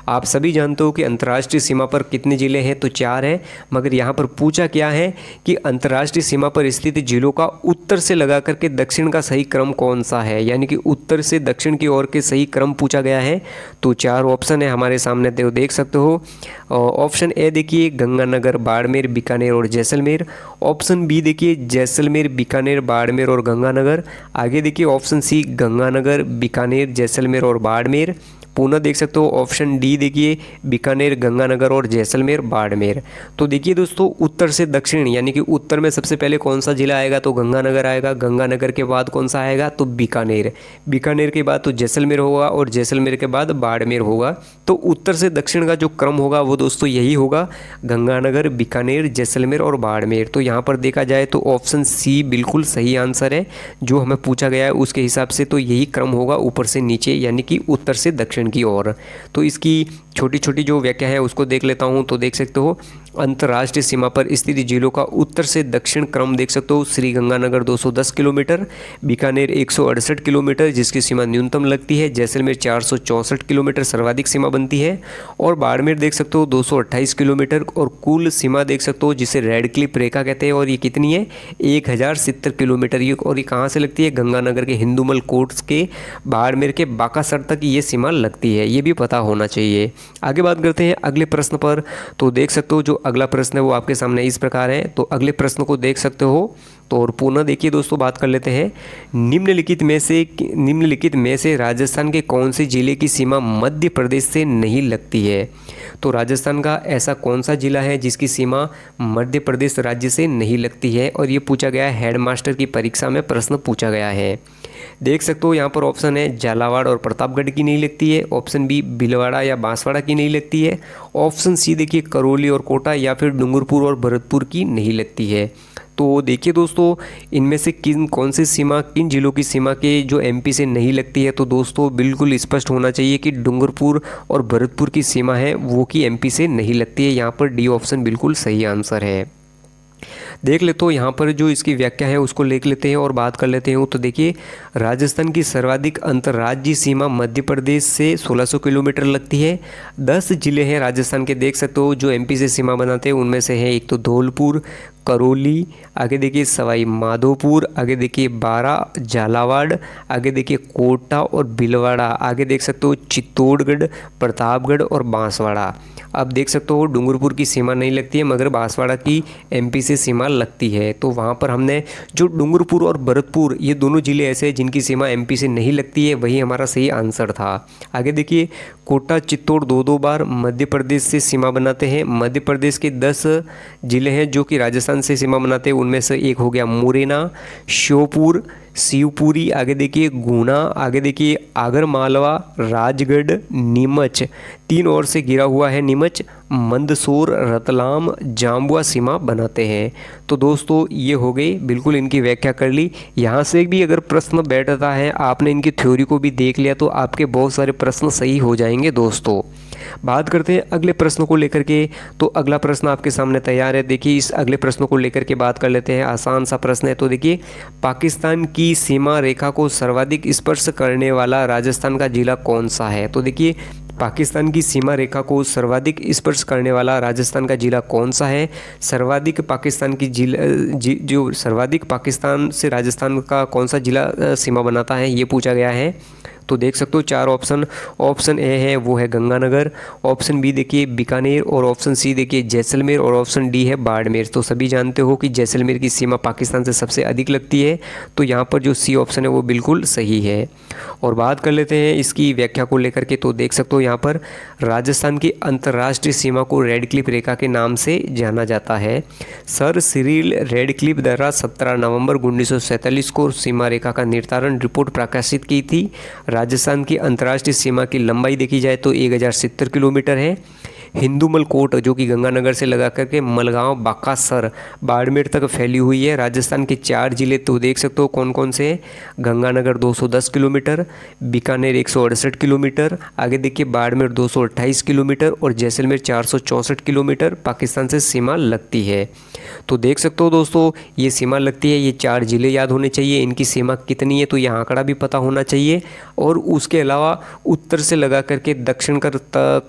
आप सभी जानते हो कि अंतर्राष्ट्रीय सीमा पर कितने ज़िले हैं, तो 4 है। मगर यहाँ पर पूछा क्या है कि अंतर्राष्ट्रीय सीमा पर स्थित जिलों का उत्तर से लगा करके दक्षिण का सही क्रम कौन सा है, यानी कि उत्तर से दक्षिण की ओर के सही क्रम पूछा गया है। तो 4 ऑप्शन है हमारे सामने, तो देख सकते हो। ऑप्शन ए देखिए गंगानगर, बाड़मेर, बीकानेर और जैसलमेर। ऑप्शन बी देखिए जैसलमेर, बीकानेर, बाड़मेर और गंगानगर। आगे देखिए ऑप्शन सी गंगानगर, बीकानेर, जैसलमेर और बाड़मेर। पुनः देख सकते हो ऑप्शन डी देखिए बीकानेर, गंगानगर और जैसलमेर, बाड़मेर। तो देखिए दोस्तों उत्तर से दक्षिण यानी कि उत्तर में सबसे पहले कौन सा जिला आएगा, तो गंगानगर आएगा। गंगानगर के बाद कौन सा आएगा, तो बीकानेर। बीकानेर के बाद तो जैसलमेर होगा और जैसलमेर के बाद बाड़मेर होगा। तो उत्तर से दक्षिण का जो क्रम होगा वो दोस्तों यही होगा, गंगानगर, बीकानेर, जैसलमेर और बाड़मेर। तो यहाँ पर देखा जाए तो ऑप्शन सी बिल्कुल सही आंसर है। जो हमें पूछा गया है उसके हिसाब से तो यही क्रम होगा ऊपर से नीचे, यानी कि उत्तर से दक्षिण की ओर। तो इसकी छोटी छोटी जो व्याख्या है उसको देख लेता हूं। तो देख सकते हो अंतर्राष्ट्रीय सीमा पर स्थित जिलों का उत्तर से दक्षिण क्रम देख सकते हो। श्री गंगानगर 210 किलोमीटर, बीकानेर 168 किलोमीटर जिसकी सीमा न्यूनतम लगती है, जैसलमेर 464 किलोमीटर सर्वाधिक सीमा बनती है, और बाड़मेर देख सकते हो 228 किलोमीटर। और कुल सीमा देख सकते हो जिसे रेड क्लिप रेखा कहते हैं, और ये कितनी है 1070 किलोमीटर। ये और ये कहाँ से लगती है, गंगानगर के हिंदूमल कोट्स के बाड़मेर के बाकासर तक ये सीमा लगती है, ये भी पता होना चाहिए। आगे बात करते हैं अगले प्रश्न पर। तो देख सकते हो जो अगला प्रश्न है वो आपके सामने इस प्रकार है। तो अगले प्रश्न को देख सकते हो। तो और पुनः देखिए दोस्तों बात कर लेते हैं। निम्नलिखित में से राजस्थान के कौन से जिले की सीमा मध्य प्रदेश से नहीं लगती है। तो राजस्थान का ऐसा कौन सा जिला है जिसकी सीमा मध्य प्रदेश राज्य से नहीं लगती है, और ये पूछा गया है हेडमास्टर की परीक्षा में प्रश्न पूछा गया है। देख सकते हो यहाँ पर ऑप्शन है झालावाड़ और प्रतापगढ़ की नहीं लगती है। ऑप्शन बी भीलवाड़ा या बांसवाड़ा की नहीं लगती है। ऑप्शन सी देखिए करौली और कोटा या फिर डूंगरपुर और भरतपुर की नहीं लगती है। तो देखिए दोस्तों इनमें से किन जिलों की सीमा के जो MP से नहीं लगती है, तो दोस्तों बिल्कुल स्पष्ट होना चाहिए कि डूंगरपुर और भरतपुर की सीमा है वो की MP से नहीं लगती है। यहाँ पर डी ऑप्शन बिल्कुल सही आंसर है। देख ले तो यहाँ पर जो इसकी व्याख्या है उसको लिख लेते हैं और बात कर लेते हैं। तो देखिए राजस्थान की सर्वाधिक अंतर्राज्यीय सीमा मध्य प्रदेश से 1600 किलोमीटर लगती है। 10 जिले हैं राजस्थान के देख सकते हो जो MP से सीमा बनाते हैं। उनमें से है एक तो धौलपुर, करौली, आगे देखिए सवाई माधोपुर, आगे देखिए बारा, झालावाड़, आगे देखिए कोटा और भीलवाड़ा, आगे देख सकते हो चित्तौड़गढ़, प्रतापगढ़ और बांसवाड़ा। अब देख सकते हो डूंगरपुर की सीमा नहीं लगती है मगर बांसवाड़ा की MP से सीमा लगती है। तो वहाँ पर हमने जो डूंगरपुर और भरतपुर ये दोनों ज़िले ऐसे हैं जिनकी सीमा MP से नहीं लगती है, वही हमारा सही आंसर था। आगे देखिए कोटा, चित्तौड़ दो बार मध्य प्रदेश से सीमा बनाते हैं। मध्य प्रदेश के 10 जिले हैं जो कि राजस्थान से सीमा बनाते हैं। उनमें से एक हो गया मुरैना, श्योपुर, शिवपुरी, आगे देखिए गुना, आगे देखिए आगर मालवा, राजगढ़, नीमच, 3 ओर से घिरा हुआ है नीमच, मंदसौर, रतलाम, जाम्बुआ सीमा बनाते हैं। तो दोस्तों ये हो गई, बिल्कुल इनकी व्याख्या कर ली। यहाँ से भी अगर प्रश्न बैठता है, आपने इनकी थ्योरी को भी देख लिया तो आपके बहुत सारे प्रश्न सही हो जाएंगे। दोस्तों बात करते हैं अगले प्रश्न को लेकर के। तो अगला प्रश्न आपके सामने तैयार है। देखिए इस अगले प्रश्न को लेकर के बात कर लेते हैं। आसान सा प्रश्न है। तो देखिए पाकिस्तान की सीमा रेखा को सर्वाधिक स्पर्श करने वाला राजस्थान का जिला कौन सा है। तो देखिए पाकिस्तान की सीमा रेखा को सर्वाधिक स्पर्श करने वाला राजस्थान का जिला कौन सा है। सर्वाधिक पाकिस्तान की जो सर्वाधिक पाकिस्तान से राजस्थान का कौन सा जिला सीमा बनाता है, ये पूछा गया है। तो देख सकते हो 4 ऑप्शन। ऑप्शन ए है वो है गंगानगर, ऑप्शन बी देखिए बीकानेर, और ऑप्शन सी देखिए जैसलमेर, और ऑप्शन डी है बाड़मेर। तो सभी जानते हो कि जैसलमेर की सीमा पाकिस्तान से सबसे अधिक लगती है। तो यहाँ पर जो सी ऑप्शन है वो बिल्कुल सही है। और बात कर लेते हैं इसकी व्याख्या को लेकर के। तो देख सकते हो यहाँ पर राजस्थान की अंतर्राष्ट्रीय सीमा को रेड क्लिप रेखा के नाम से जाना जाता है। सर सिरिल रेडक्लिफ द्वारा 17 नवंबर 1947 को सीमा रेखा का निर्धारण रिपोर्ट प्रकाशित की थी। राजस्थान की अंतर्राष्ट्रीय सीमा की लंबाई देखी जाए तो 1070 किलोमीटर है। हिंदूमल कोट जो कि गंगानगर से लगा करके मलगांव, बाकासर, बाड़मेर तक फैली हुई है। राजस्थान के 4 जिले तो देख सकते हो कौन कौन से हैं। गंगानगर 210 किलोमीटर, बीकानेर 168 किलोमीटर, आगे देखिए बाड़मेर 228 किलोमीटर और जैसलमेर 464 किलोमीटर पाकिस्तान से सीमा लगती है। तो देख सकते हो दोस्तों ये सीमा लगती है, ये 4 जिले याद होने चाहिए। इनकी सीमा कितनी है तो ये आंकड़ा भी पता होना चाहिए और उसके अलावा उत्तर से लगा करके दक्षिण का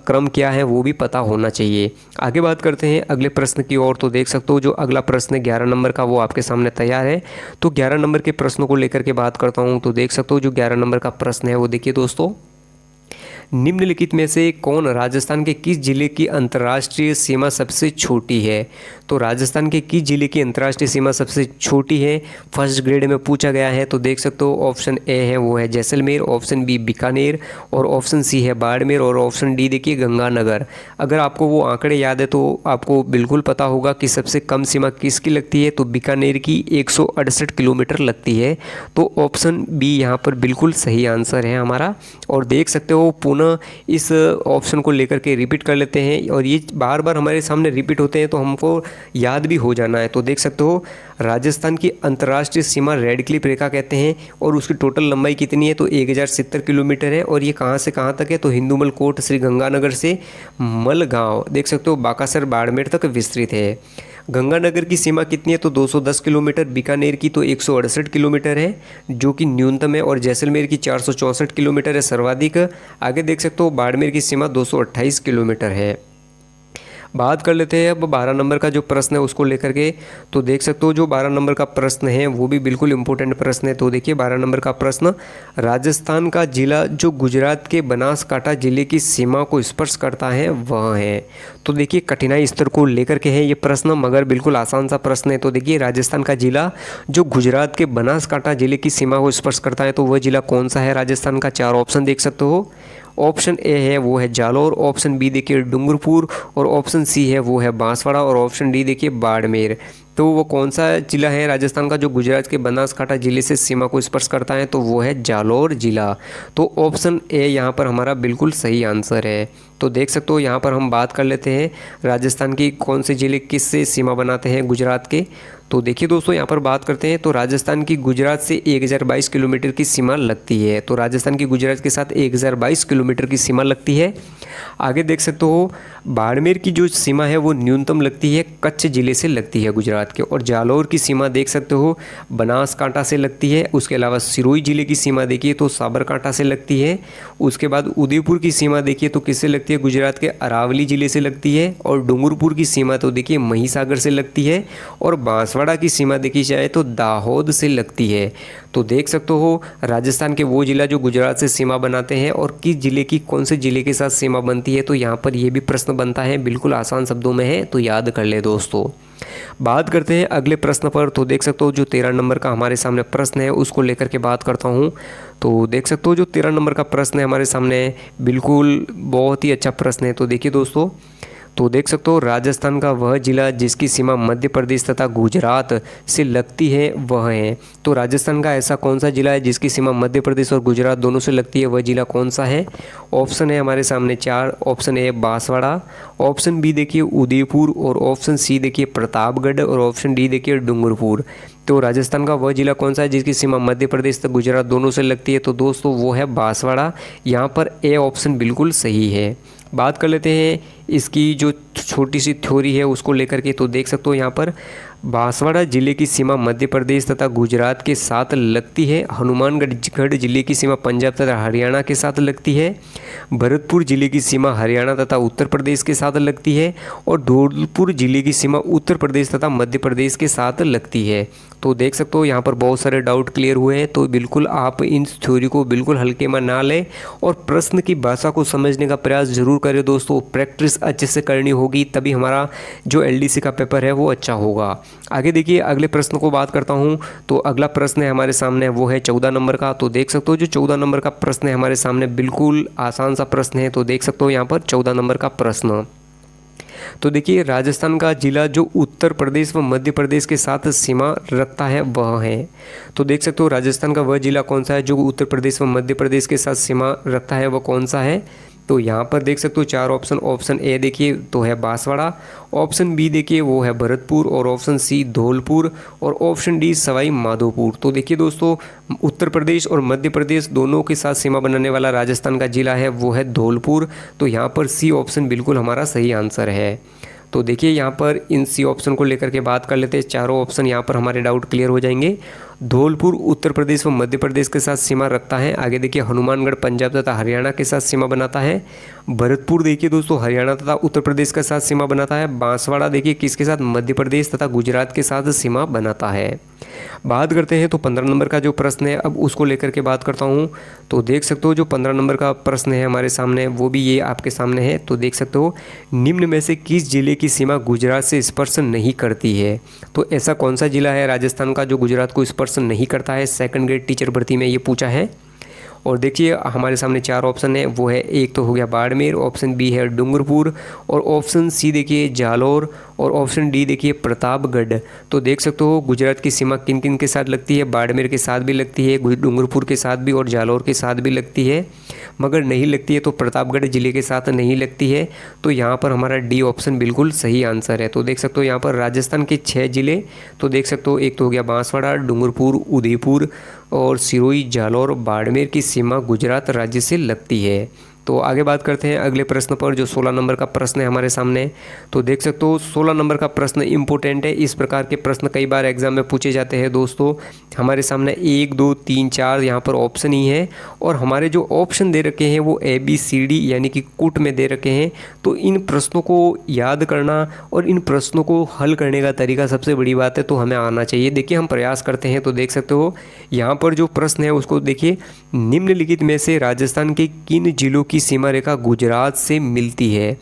क्रम क्या है वो भी पता होना चाहिए। आगे बात करते हैं अगले प्रश्न की ओर। तो देख सकते हो जो अगला प्रश्न 11 नंबर का वो आपके सामने तैयार है। तो 11 नंबर के प्रश्नों को लेकर के बात करता हूं। तो देख सकते हो जो 11 नंबर का प्रश्न है वो देखिए दोस्तों, निम्नलिखित में से कौन राजस्थान के किस जिले की अंतर्राष्ट्रीय सीमा सबसे छोटी है। तो राजस्थान के किस जिले की अंतर्राष्ट्रीय सीमा सबसे छोटी है, फर्स्ट ग्रेड में पूछा गया है। तो देख सकते हो ऑप्शन ए है वो है जैसलमेर, ऑप्शन बी बीकानेर और ऑप्शन सी है बाड़मेर और ऑप्शन डी देखिए गंगानगर। अगर आपको वो आंकड़े याद है तो आपको बिल्कुल पता होगा कि सबसे कम सीमा किसकी लगती है। तो बीकानेर की 168 किलोमीटर लगती है। तो ऑप्शन बी यहाँ पर बिल्कुल सही आंसर है हमारा। और देख सकते हो पुनः इस ऑप्शन को लेकर के रिपीट कर लेते हैं और ये बार बार हमारे सामने रिपीट होते हैं तो हमको याद भी हो जाना है। तो देख सकते हो राजस्थान की अंतर्राष्ट्रीय सीमा रेड क्लिफ रेखा कहते हैं और उसकी टोटल लंबाई कितनी है तो 1070 किलोमीटर है। और ये कहाँ से कहाँ तक है तो हिंदूमल कोट श्री गंगानगर से मलगांव देख सकते हो बाकासर बाड़मेर तक विस्तृत है। गंगानगर की सीमा कितनी है तो 210 किलोमीटर, बीकानेर की तो 168 किलोमीटर है जो कि न्यूनतम है और जैसलमेर की 464 किलोमीटर है सर्वाधिक। आगे देख सकते हो बाड़मेर की सीमा 228 किलोमीटर है। बात कर लेते हैं अब 12 नंबर का जो प्रश्न है उसको लेकर के। तो देख सकते हो जो 12 नंबर का प्रश्न है वो भी बिल्कुल इंपॉर्टेंट प्रश्न है। तो देखिए 12 नंबर का प्रश्न, राजस्थान का जिला जो गुजरात के बनासकांठा जिले की सीमा को स्पर्श करता है वह है। तो देखिए कठिनाई स्तर को लेकर के है ये प्रश्न मगर बिल्कुल आसान सा प्रश्न है। तो देखिए राजस्थान का जिला जो गुजरात के बनासकांठा जिले की सीमा को स्पर्श करता है तो वह जिला कौन सा है राजस्थान का। 4 ऑप्शन देख सकते हो। ऑप्शन ए है वो है जालोर, ऑप्शन बी देखिए डूंगरपुर और ऑप्शन सी है वो है बांसवाड़ा और ऑप्शन डी देखिए बाड़मेर। तो वो कौन सा जिला है राजस्थान का जो गुजरात के बनासकांठा जिले से सीमा को स्पर्श करता है तो वो है जालोर जिला। तो ऑप्शन ए यहाँ पर हमारा बिल्कुल सही आंसर है। तो देख सकते हो यहाँ पर हम बात कर लेते हैं राजस्थान की कौन से ज़िले किस से सीमा बनाते हैं गुजरात के। तो देखिए दोस्तों यहाँ पर बात करते हैं तो राजस्थान की गुजरात से 1022 किलोमीटर की सीमा लगती है। तो राजस्थान की गुजरात के साथ 1022 किलोमीटर की सीमा लगती है। आगे देख सकते हो बाड़मेर की जो सीमा है वो न्यूनतम लगती है कच्छ जिले से लगती है गुजरात के। और जालौर की सीमा देख सकते हो बनासकांठा से लगती है। उसके अलावा सिरोही जिले की सीमा देखिए तो साबरकांठा से लगती है। उसके बाद उदयपुर की सीमा देखिए तो किससे लगती है गुजरात के अरावली जिले से लगती है। और डूंगरपुर की सीमा तो देखिए महिसागर से लगती है। और बांसवाड़ा की सीमा देखी जाए तो दाहोद से लगती है। तो देख सकते हो राजस्थान के वो जिला जो गुजरात से सीमा बनाते हैं और किस जिले की कौन से जिले के साथ सीमा बनती है। तो यहाँ पर ये भी प्रश्न बनता है, बिल्कुल आसान शब्दों में है तो याद कर ले दोस्तों। बात करते हैं अगले प्रश्न पर। तो देख सकते हो जो 13 नंबर का हमारे सामने प्रश्न है उसको लेकर के बात करता हूँ। तो देख सकते हो जो 13 नंबर का प्रश्न है हमारे सामने बिल्कुल बहुत ही अच्छा प्रश्न है। तो देखिए दोस्तों, तो देख सकते हो राजस्थान का वह जिला जिसकी सीमा मध्य प्रदेश तथा गुजरात से लगती है वह है। तो राजस्थान का ऐसा कौन सा जिला है जिसकी सीमा मध्य प्रदेश और गुजरात दोनों से लगती है, वह जिला कौन सा है। ऑप्शन है हमारे सामने 4। Option A Banswara, option B देखिए उदयपुर और ऑप्शन सी देखिए प्रतापगढ़ और ऑप्शन डी देखिए डूंगरपुर। तो राजस्थान का वह जिला कौन सा है जिसकी सीमा मध्य प्रदेश तथा गुजरात दोनों से लगती है। तो दोस्तों वो है बांसवाड़ा। यहाँ पर ए ऑप्शन बिल्कुल सही है। बात कर लेते हैं इसकी जो छोटी सी थ्योरी है उसको लेकर के। तो देख सकते हो यहाँ पर बांसवाड़ा जिले की सीमा मध्य प्रदेश तथा गुजरात के साथ लगती है। हनुमानगढ़ जिले की सीमा पंजाब तथा हरियाणा के साथ लगती है। भरतपुर जिले की सीमा हरियाणा तथा उत्तर प्रदेश के साथ लगती है। और धौलपुर जिले की सीमा उत्तर प्रदेश तथा मध्य प्रदेश के साथ लगती है। तो देख सकते हो यहाँ पर बहुत सारे डाउट क्लियर हुए हैं। तो बिल्कुल आप इन थ्योरी को बिल्कुल हल्के में ना लें और प्रश्न की भाषा को समझने का प्रयास जरूर करें दोस्तों। प्रैक्टिस अच्छे से करनी होगी तभी हमारा जो एलडीसी का पेपर है वो अच्छा होगा। आगे देखिए अगले प्रश्न को बात करता हूं। तो अगला प्रश्न है हमारे सामने वो है 14 नंबर का। तो देख सकते हो जो 14 नंबर का प्रश्न है हमारे सामने बिल्कुल आसान सा प्रश्न है। तो देख सकते हो यहाँ पर 14 नंबर का प्रश्न, तो देखिए राजस्थान का जिला जो उत्तर प्रदेश व मध्य प्रदेश के साथ सीमा रखता है वह है। तो देख सकते हो राजस्थान का वह जिला कौन सा है जो उत्तर प्रदेश व मध्य प्रदेश के साथ सीमा रखता है, वह कौन सा है। तो यहाँ पर देख सकते हो 4 ऑप्शन। ऑप्शन ए देखिए तो है बांसवाड़ा, ऑप्शन बी देखिए वो है भरतपुर, और ऑप्शन सी धौलपुर, और ऑप्शन डी सवाई माधोपुर। तो देखिए दोस्तों उत्तर प्रदेश और मध्य प्रदेश दोनों के साथ सीमा बनाने वाला राजस्थान का जिला है वो है धौलपुर। तो यहाँ पर सी ऑप्शन बिल्कुल हमारा सही आंसर है। तो देखिए यहाँ पर इन सी ऑप्शन को लेकर के बात कर लेते हैं। चारों ऑप्शन यहाँ पर हमारे डाउट क्लियर हो जाएंगे। धौलपुर उत्तर प्रदेश व मध्य प्रदेश के साथ सीमा रखता है। आगे देखिए हनुमानगढ़ पंजाब तथा हरियाणा के साथ सीमा बनाता है। भरतपुर देखिए दोस्तों हरियाणा तथा उत्तर प्रदेश के साथ सीमा बनाता है। बांसवाड़ा देखिए किसके साथ, मध्य प्रदेश तथा गुजरात के साथ सीमा बनाता है। बात करते हैं तो 15 नंबर का जो प्रश्न है अब उसको लेकर के बात करता हूँ। तो देख सकते हो जो 15 नंबर का प्रश्न है हमारे सामने वो भी ये आपके सामने है। तो देख सकते हो निम्न में से किस जिले की सीमा गुजरात से स्पर्श नहीं करती है। तो ऐसा कौन सा जिला है राजस्थान का जो गुजरात को स्पर्श नहीं करता है। सेकंड ग्रेड टीचर भर्ती में ये पूछा है। और देखिए हमारे सामने 4 ऑप्शन है वो है, एक तो हो गया बाड़मेर, ऑप्शन बी है डूंगरपुर, और ऑप्शन सी देखिए जालौर, और ऑप्शन डी देखिए प्रतापगढ़। तो देख सकते हो गुजरात की सीमा किन किन के साथ लगती है, बाड़मेर के साथ भी लगती है, डूंगरपुर के साथ भी और जालौर के साथ भी लगती है, मगर नहीं लगती है तो प्रतापगढ़ जिले के साथ नहीं लगती है। तो यहाँ पर हमारा डी ऑप्शन बिल्कुल सही आंसर है। तो देख सकते हो यहाँ पर राजस्थान के 6 जिले, तो देख सकते हो एक तो हो गया बांसवाड़ा, डूंगरपुर, उदयपुर और सिरोही, जालौर, बाड़मेर की सीमा गुजरात राज्य से लगती है। तो आगे बात करते हैं अगले प्रश्न पर जो 16 नंबर का प्रश्न है हमारे सामने। तो देख सकते हो 16 नंबर का प्रश्न इंपॉर्टेंट है। इस प्रकार के प्रश्न कई बार एग्जाम में पूछे जाते हैं दोस्तों। हमारे सामने 1 2 3 4 यहाँ पर ऑप्शन ही है, और हमारे जो ऑप्शन दे रखे हैं वो ABCD यानी कि कुट में दे रखे हैं। तो इन प्रश्नों को याद करना और इन प्रश्नों को हल करने का तरीका सबसे बड़ी बात है, तो हमें आना चाहिए। देखिए हम प्रयास करते हैं। तो देख सकते हो यहाँ पर जो प्रश्न है उसको देखिए, निम्नलिखित में से राजस्थान के किन जिलों की सीमा रेखा गुजरात से मिलती है।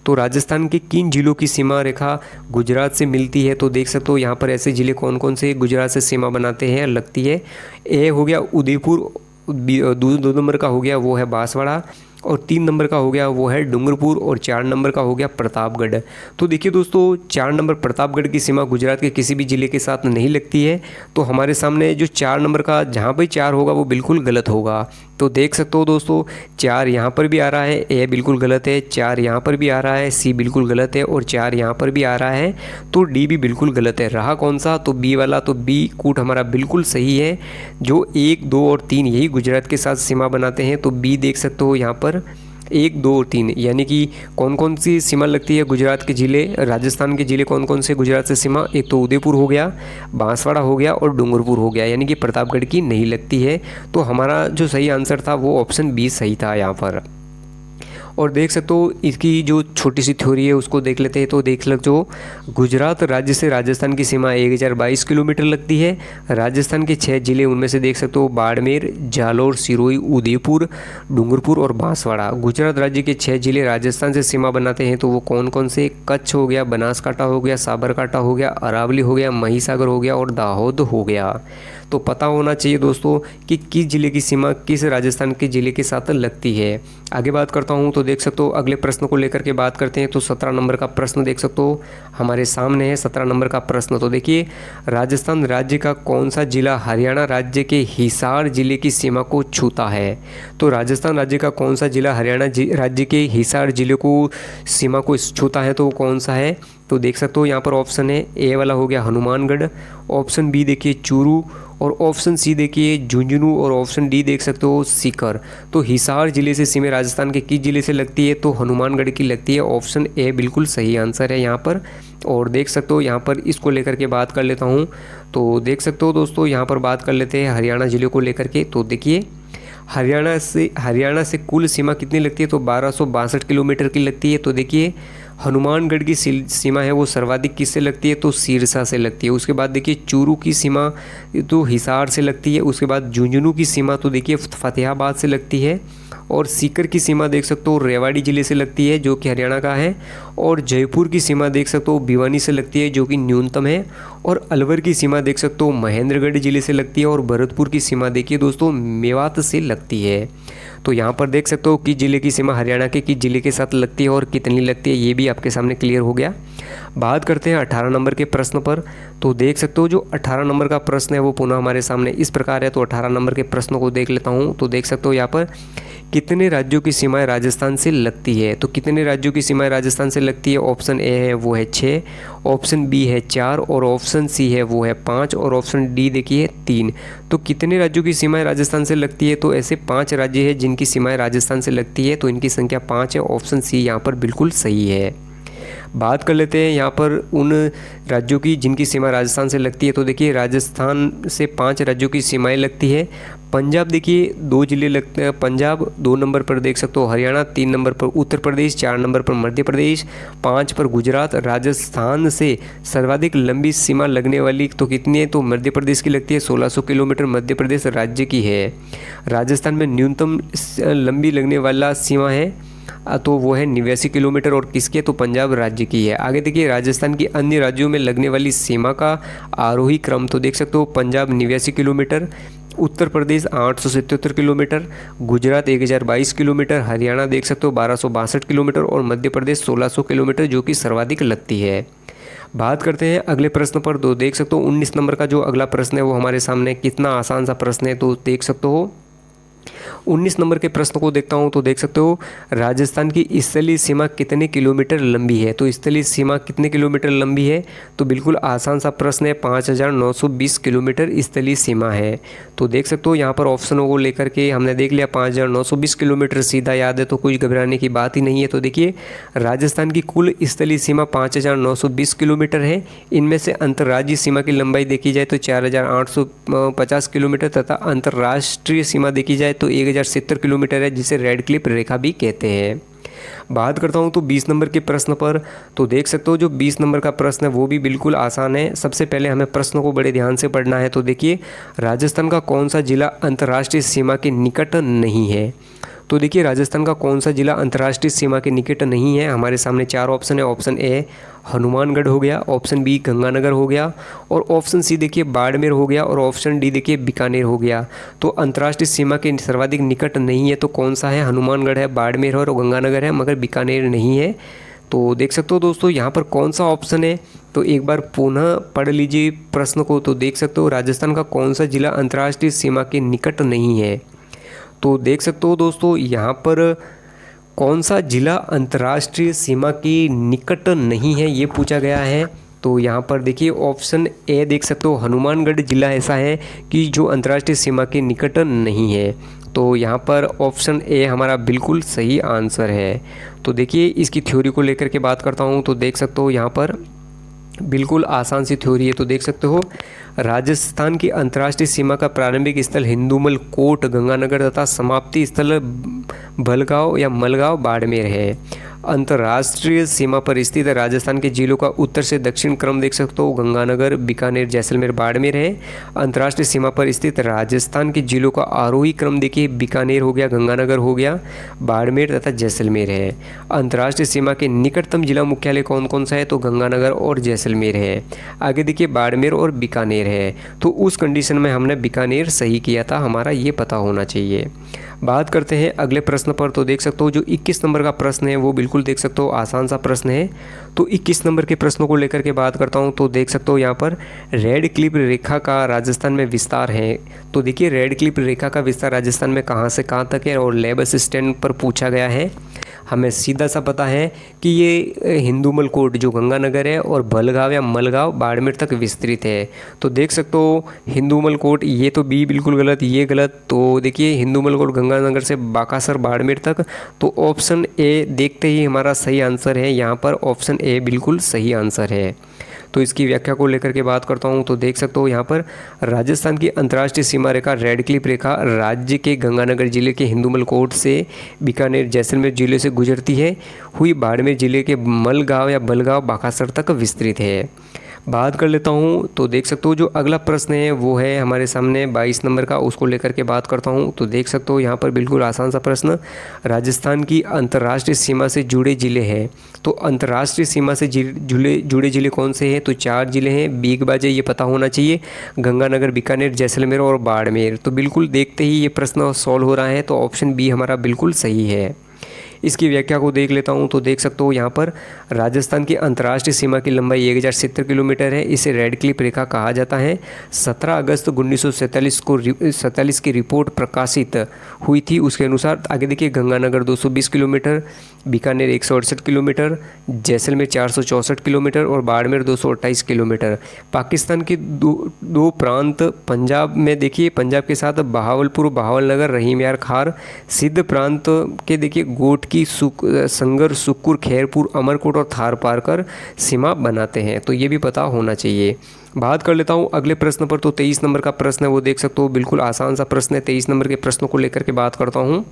तो राजस्थान के किन जिलों की सीमा रेखा गुजरात से मिलती है। तो देख सकते हो यहाँ पर ऐसे जिले कौन कौन से गुजरात से सीमा बनाते हैं, लगती है। ए हो गया उदयपुर, 2 नंबर का हो गया वो है बांसवाड़ा, और 3 नंबर का हो गया वो है डूंगरपुर, और 4 नंबर का हो गया प्रतापगढ़। तो देखिए दोस्तों 4 नंबर प्रतापगढ़ की सीमा गुजरात के किसी भी ज़िले के साथ नहीं लगती है। तो हमारे सामने जो 4 नंबर का जहाँ पर 4 होगा वो बिल्कुल गलत होगा। तो देख सकते हो दोस्तों 4 यहाँ पर भी आ रहा है, ए बिल्कुल गलत है, 4 यहाँ पर भी आ रहा है, सी बिल्कुल गलत है, और 4 यहाँ पर भी आ रहा है, तो डी भी बिल्कुल गलत है। रहा कौन सा, तो बी वाला। तो बी कूट हमारा बिल्कुल सही है। जो 1 2 और 3 यही गुजरात के साथ सीमा बनाते हैं। तो बी देख सकते हो यहाँ पर 1 2 और 3 यानी कि कौन कौन सी सीमा लगती है गुजरात के ज़िले, राजस्थान के ज़िले कौन कौन से गुजरात से सीमा, एक तो उदयपुर हो गया, बांसवाड़ा हो गया और डूंगरपुर हो गया, यानी कि प्रतापगढ़ की नहीं लगती है। तो हमारा जो सही आंसर था वो ऑप्शन बी सही था यहाँ पर। और देख सकते हो इसकी जो छोटी सी थ्योरी है उसको देख लेते हैं। तो देख लो जो गुजरात राज्य से राजस्थान की सीमा 1022 किलोमीटर लगती है। राजस्थान के 6 जिले उनमें से देख सकते हो बाड़मेर, जालौर, सिरोही, उदयपुर, डूंगरपुर और बांसवाड़ा। गुजरात राज्य के 6 जिले राजस्थान से सीमा बनाते हैं। तो वो कौन कौन से, कच्छ हो गया, बनासकांठा हो गया, साबरकांठा हो गया, अरावली हो गया, महिसागर हो गया और दाहोद हो गया। तो पता होना चाहिए दोस्तों कि किस जिले की सीमा किस राजस्थान के ज़िले के साथ लगती है। आगे बात करता हूँ। तो देख सकते हो अगले प्रश्न को लेकर के बात करते हैं। तो 17 नंबर का प्रश्न देख सकते हो हमारे सामने है। 17 नंबर का प्रश्न तो देखिए, राजस्थान राज्य का कौन सा जिला हरियाणा राज्य के हिसार जिले की सीमा को छूता है। तो राजस्थान राज्य का कौन सा जिला हरियाणा राज्य के हिसार जिले को सीमा को छूता है, तो वो कौन सा है। तो देख सकते हो यहाँ पर ऑप्शन है, ए वाला हो गया हनुमानगढ़, ऑप्शन बी देखिए चूरू, और ऑप्शन सी देखिए झुंझुनू, और ऑप्शन डी देख सकते हो सीकर। तो हिसार जिले से सीमा राजस्थान के किस जिले से लगती है, तो हनुमानगढ़ की लगती है। ऑप्शन ए बिल्कुल सही आंसर है यहाँ पर। और देख सकते हो यहाँ पर इसको लेकर के बात कर लेता हूँ। तो देख सकते हो दोस्तों यहाँ पर बात कर लेते हैं हरियाणा जिले को लेकर के। तो देखिए हरियाणा से कुल सीमा कितनी लगती है, तो 1262 किलोमीटर की लगती है। तो देखिए हनुमानगढ़ की सीमा है वो सर्वाधिक किससे लगती है, तो सिरसा से लगती है। उसके बाद देखिए चूरू की सीमा तो हिसार से लगती है। उसके बाद झुंझुनू की सीमा तो देखिए फतेहाबाद से लगती है। और सीकर की सीमा देख सकते हो रेवाड़ी ज़िले से लगती है जो कि हरियाणा का है, और जयपुर की सीमा देख सकते हो भिवानी से लगती है जो कि न्यूनतम है, और अलवर की सीमा देख सकते हो महेंद्रगढ़ ज़िले से लगती है, और भरतपुर की सीमा देखिए दोस्तों मेवात से लगती है। तो यहाँ पर देख सकते हो कि ज़िले की सीमा हरियाणा के किस ज़िले के साथ लगती है और कितनी लगती है, ये भी आपके सामने क्लियर हो गया। बात करते हैं 18 नंबर के प्रश्न पर। तो देख सकते हो जो 18 नंबर का प्रश्न है वो पुनः हमारे सामने इस प्रकार है। तो 18 नंबर के प्रश्न को देख लेता हूँ। तो देख सकते हो यहाँ पर कितने राज्यों की सीमाएं राजस्थान से लगती है। तो कितने राज्यों की सीमाएं राजस्थान से लगती है, ऑप्शन ए है वो है 6, ऑप्शन बी है 4, और ऑप्शन सी है वो है 5, और ऑप्शन डी देखिए 3। तो कितने राज्यों की सीमाएं राजस्थान से लगती है, तो ऐसे 5 राज्य हैं जिनकी सीमाएं राजस्थान से लगती है, तो इनकी संख्या 5 है। ऑप्शन सी यहाँ पर बिल्कुल सही है। बात कर लेते हैं यहाँ पर उन राज्यों की जिनकी सीमा राजस्थान से लगती है। तो देखिए राजस्थान से 5 राज्यों की सीमाएं लगती है। पंजाब देखिए 2 जिले लगते हैं, पंजाब 2 नंबर पर देख सकते हो, हरियाणा 3 नंबर पर, उत्तर प्रदेश 4 नंबर पर, मध्य प्रदेश 5 पर, गुजरात। राजस्थान से सर्वाधिक लंबी सीमा लगने वाली तो कितनी है, तो मध्य प्रदेश की लगती है 1600 किलोमीटर, मध्य प्रदेश राज्य की है। राजस्थान में न्यूनतम लंबी लगने वाला सीमा है तो वो है 89 किलोमीटर, और किसके, तो पंजाब राज्य की है। आगे देखिए राजस्थान की अन्य राज्यों में लगने वाली सीमा का आरोही क्रम। तो देख सकते हो Punjab 89 kilometre, Uttar Pradesh 877 kilometre, Gujarat 1022 kilometre, Haryana देख सकते हो 1262 किलोमीटर, और मध्य प्रदेश 1600 किलोमीटर जो कि सर्वाधिक लगती है। बात करते हैं अगले प्रश्न पर। तो देख सकते हो 19 नंबर का जो अगला प्रश्न है वो हमारे सामने कितना आसान सा प्रश्न है। तो देख सकते हो 19 नंबर के प्रश्न को देखता हूं। तो देख सकते हो राजस्थान की स्थलीय सीमा कितने किलोमीटर लंबी है। तो स्थलीय सीमा कितने किलोमीटर लंबी है, तो बिल्कुल आसान सा प्रश्न है, 5920 किलोमीटर स्थलीय सीमा है। तो देख सकते हो यहाँ पर ऑप्शनों को लेकर के हमने देख लिया 5920 किलोमीटर सीधा याद है, तो कुछ घबराने की बात ही नहीं है। तो देखिए राजस्थान की कुल स्थलीय सीमा 5920 किलोमीटर है। इनमें से अंतर्राज्यीय सीमा की लंबाई देखी जाए तो 4850 किलोमीटर, तथा अंतर्राष्ट्रीय सीमा देखी जाए तो 1070 किलोमीटर है, जिसे रेड क्लिप रेखा भी कहते हैं। बात करता हूं तो 20 नंबर के प्रश्न पर। तो देख सकते हो जो 20 नंबर का प्रश्न है वो भी बिल्कुल आसान है। सबसे पहले हमें प्रश्नों को बड़े ध्यान से पढ़ना है। तो देखिए राजस्थान का कौन सा जिला अंतर्राष्ट्रीय सीमा के निकट नहीं है। तो देखिए राजस्थान का कौन सा जिला अंतर्राष्ट्रीय सीमा के निकट नहीं है। हमारे सामने 4 ऑप्शन है। ऑप्शन ए हनुमानगढ़ हो गया, ऑप्शन बी गंगानगर हो गया, और ऑप्शन सी देखिए बाड़मेर हो गया, और ऑप्शन डी देखिए बीकानेर हो गया। तो अंतर्राष्ट्रीय सीमा के सर्वाधिक निकट नहीं है तो कौन सा है, हनुमानगढ़ है, बाड़मेर है और गंगानगर है, मगर बीकानेर नहीं है। तो देख सकते हो दोस्तों यहाँ पर कौन सा ऑप्शन है, तो एक बार पुनः पढ़ लीजिए प्रश्न को। तो देख सकते हो राजस्थान का कौन सा जिला अंतर्राष्ट्रीय सीमा के निकट नहीं है। तो देख सकते हो दोस्तों यहाँ पर कौन सा जिला अंतर्राष्ट्रीय सीमा की निकट नहीं है ये पूछा गया है। तो यहाँ पर देखिए ऑप्शन ए देख सकते हो हनुमानगढ़ जिला ऐसा है कि जो अंतर्राष्ट्रीय सीमा के निकट नहीं है। तो यहाँ पर ऑप्शन ए हमारा बिल्कुल सही आंसर है। तो देखिए इसकी थ्योरी को लेकर के बात करता हूँ। तो देख सकते हो यहाँ पर बिल्कुल आसान सी थ्योरी है। तो देख सकते हो राजस्थान की अंतर्राष्ट्रीय सीमा का प्रारंभिक स्थल हिंदूमल कोट गंगानगर तथा समाप्ति स्थल भलगांव या मलगांव बाड़मेर है। अंतर्राष्ट्रीय सीमा पर स्थित राजस्थान के जिलों का उत्तर से दक्षिण क्रम देख सकते हो गंगानगर, बीकानेर, जैसलमेर, बाड़मेर है। अंतर्राष्ट्रीय सीमा पर स्थित राजस्थान के जिलों का आरोही क्रम देखिए बीकानेर हो गया, गंगानगर हो गया, बाड़मेर तथा जैसलमेर है। अंतर्राष्ट्रीय सीमा के निकटतम जिला मुख्यालय कौन कौन सा है, तो गंगानगर और जैसलमेर है। आगे देखिए बाड़मेर और बीकानेर है। तो उस कंडीशन में हमने बीकानेर सही किया था, हमारा ये पता होना चाहिए। बात करते हैं अगले प्रश्न पर। तो देख सकते हो जो 21 नंबर का प्रश्न है वो बिल्कुल देख सकते हो आसान सा प्रश्न है। तो 21 नंबर के प्रश्नों को लेकर के बात करता हूँ। तो देख सकते हो यहाँ पर रेड क्लिप रेखा का राजस्थान में विस्तार है। तो देखिए रेड क्लिप रेखा का विस्तार राजस्थान में कहाँ से कहाँ तक है, और लैब असिस्टेंट पर पूछा गया है। हमें सीधा सा पता है कि ये हिंदूमल कोट जो गंगानगर है और भलगांव या मलगांव बाड़मेर तक विस्तृत है। तो देख सकते हो हिंदूमल कोट, ये तो बी बिल्कुल गलत, ये गलत। तो देखिए हिंदूमल कोट गंगानगर से बाकासर बाड़मेर तक। तो ऑप्शन ए देखते ही हमारा सही आंसर है। यहाँ पर ऑप्शन ए बिल्कुल सही आंसर है। तो इसकी व्याख्या को लेकर के बात करता हूँ। तो देख सकते हो यहाँ पर राजस्थान की अंतर्राष्ट्रीय सीमा रेखा रेड क्लिप रेखा राज्य के गंगानगर जिले के हिंदूमल कोट से बीकानेर जैसलमेर जिले से गुजरती है हुई बाड़मेर जिले के मलगांव या बलगांव बाकासर तक विस्तृत है। बात कर लेता हूँ तो देख सकते हो जो अगला प्रश्न है वो है हमारे सामने 22 नंबर का, उसको लेकर के बात करता हूँ। तो देख सकते हो यहाँ पर बिल्कुल आसान सा प्रश्न, राजस्थान की अंतर्राष्ट्रीय सीमा से जुड़े ज़िले हैं। तो अंतर्राष्ट्रीय सीमा से जुड़े ज़िले कौन से हैं? तो 4 ज़िले हैं, बीग बाजे ये पता होना चाहिए, गंगानगर, बीकानेर, जैसलमेर और बाड़मेर। तो बिल्कुल देखते ही ये प्रश्न सॉल्व हो रहा है, तो ऑप्शन बी हमारा बिल्कुल सही है। इसकी व्याख्या को देख लेता हूँ तो देख सकते हो यहाँ पर राजस्थान की अंतर्राष्ट्रीय सीमा की लंबाई 1070 किलोमीटर है। इसे रेड क्लिफ रेखा कहा जाता है। 17 अगस्त 1947 की रिपोर्ट प्रकाशित हुई थी। उसके अनुसार आगे देखिए, Ganganagar 220 kilometre, Bikaner 168 kilometre, Jaisalmer 464 kilometre और बाड़मेर 228 किलोमीटर। पाकिस्तान के दो प्रांत पंजाब में देखिए, पंजाब के साथ बहावलपुर, बहावलनगर, रहीम यार खार, सिंध प्रांत के देखिए गोट की संगर, सुक्कुर, खैरपुर, अमरकोट और थार पार कर सीमा बनाते हैं। तो ये भी पता होना चाहिए। बात कर लेता हूँ अगले प्रश्न पर। तो 23 नंबर का प्रश्न है, वो देख सकते हो बिल्कुल आसान सा प्रश्न है। 23 नंबर के प्रश्नों को लेकर के बात करता हूँ।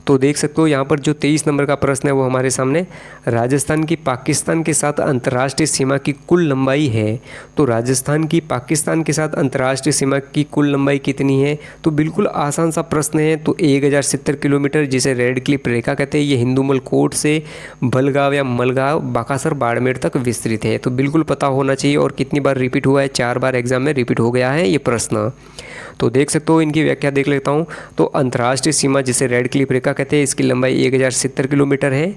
तो देख सकते हो यहाँ पर जो 23 नंबर का प्रश्न है वो हमारे सामने, राजस्थान की पाकिस्तान के साथ अंतर्राष्ट्रीय सीमा की कुल लंबाई है। तो राजस्थान की पाकिस्तान के साथ अंतर्राष्ट्रीय सीमा की कुल लंबाई कितनी है? तो बिल्कुल आसान सा प्रश्न है। तो 1070 किलोमीटर, जिसे रेड क्लिफ रेखा कहते हैं। ये हिंदूमल कोट से बलगांव या मलगांव, बाकासर, बाड़मेर तक विस्तृत है। तो बिल्कुल पता होना चाहिए। और कितनी बार रिपीट हुआ है? 4 बार एग्जाम में रिपीट हो गया है ये प्रश्न। तो देख सकते हो, इनकी व्याख्या देख लेता हूँ। तो अंतर्राष्ट्रीय सीमा जिसे रेड क्लिफ रेखा कहते हैं, इसकी लंबाई 1070 किलोमीटर है।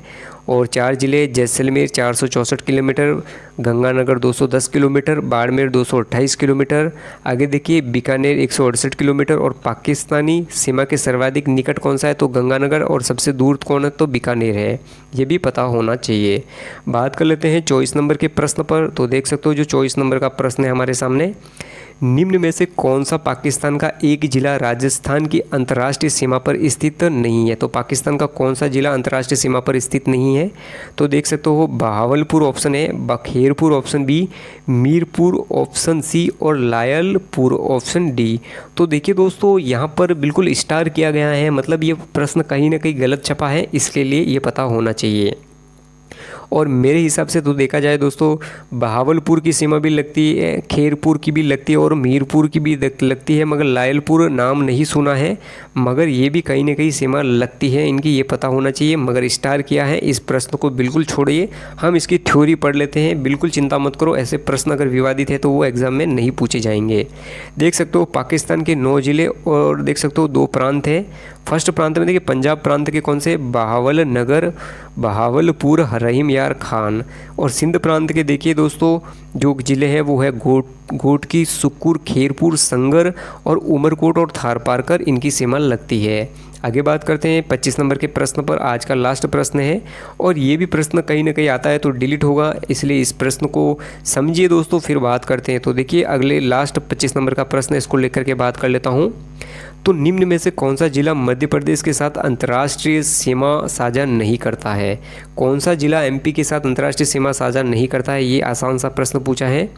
और 4 जिले, Jaisalmer 464 kilometre, Ganganagar 210 kilometre, Barmer 228 kilometre, आगे देखिए बीकानेर 168 किलोमीटर। और पाकिस्तानी सीमा के सर्वाधिक निकट कौन सा है? तो गंगानगर। और सबसे दूर कौन है? तो बीकानेर है। ये भी पता होना चाहिए। बात कर लेते हैं 24 नंबर के प्रश्न पर। तो देख सकते हो जो 24 नंबर का प्रश्न है हमारे सामने, निम्न में से कौन सा पाकिस्तान का एक जिला राजस्थान की अंतर्राष्ट्रीय सीमा पर स्थित नहीं है? तो पाकिस्तान का कौन सा जिला अंतर्राष्ट्रीय सीमा पर स्थित नहीं है? तो देख सकते हो, बहावलपुर ऑप्शन है, Bakherpur option B, Mirpur option C और लायलपुर ऑप्शन डी। तो देखिए दोस्तों, यहाँ पर बिल्कुल स्टार किया गया है, मतलब ये प्रश्न कहीं ना कहीं गलत छपा है, इसके लिए ये पता होना चाहिए। और मेरे हिसाब से तो देखा जाए दोस्तों, बहावलपुर की सीमा भी लगती है, खैरपुर की भी लगती है और मीरपुर की भी लगती है, मगर लायलपुर नाम नहीं सुना है। मगर ये भी कहीं ना कहीं सीमा लगती है इनकी, ये पता होना चाहिए। मगर स्टार किया है, इस प्रश्न को बिल्कुल छोड़िए, हम इसकी थ्योरी पढ़ लेते हैं। बिल्कुल चिंता मत करो, ऐसे प्रश्न अगर विवादित है तो वो एग्जाम में नहीं पूछे जाएंगे। देख सकते हो पाकिस्तान के 9 जिले और देख सकते हो 2 प्रांत हैं। फर्स्ट प्रांत में देखिए पंजाब प्रांत के कौन से? बहावलनगर, बहावलपुर, रहीम यार खान। और सिंध प्रांत के देखिए दोस्तों जो ज़िले हैं वो है गोट की, सुक्कुर, खैरपुर, संगर और उमरकोट और थार पार कर इनकी सीमा लगती है। आगे बात करते हैं 25 नंबर के प्रश्न पर। आज का लास्ट प्रश्न है और ये भी प्रश्न कहीं ना कहीं आता है तो डिलीट होगा, इसलिए इस प्रश्न को समझिए दोस्तों, फिर बात करते हैं। तो देखिए अगले लास्ट 25 नंबर का प्रश्न है, इसको लेकर के बात कर लेता हूँ। तो निम्न में से कौन सा जिला मध्य प्रदेश के साथ अंतर्राष्ट्रीय सीमा साझा नहीं करता है? कौन सा जिला एमपी के साथ अंतर्राष्ट्रीय सीमा साझा नहीं करता है? ये आसान सा प्रश्न पूछा है।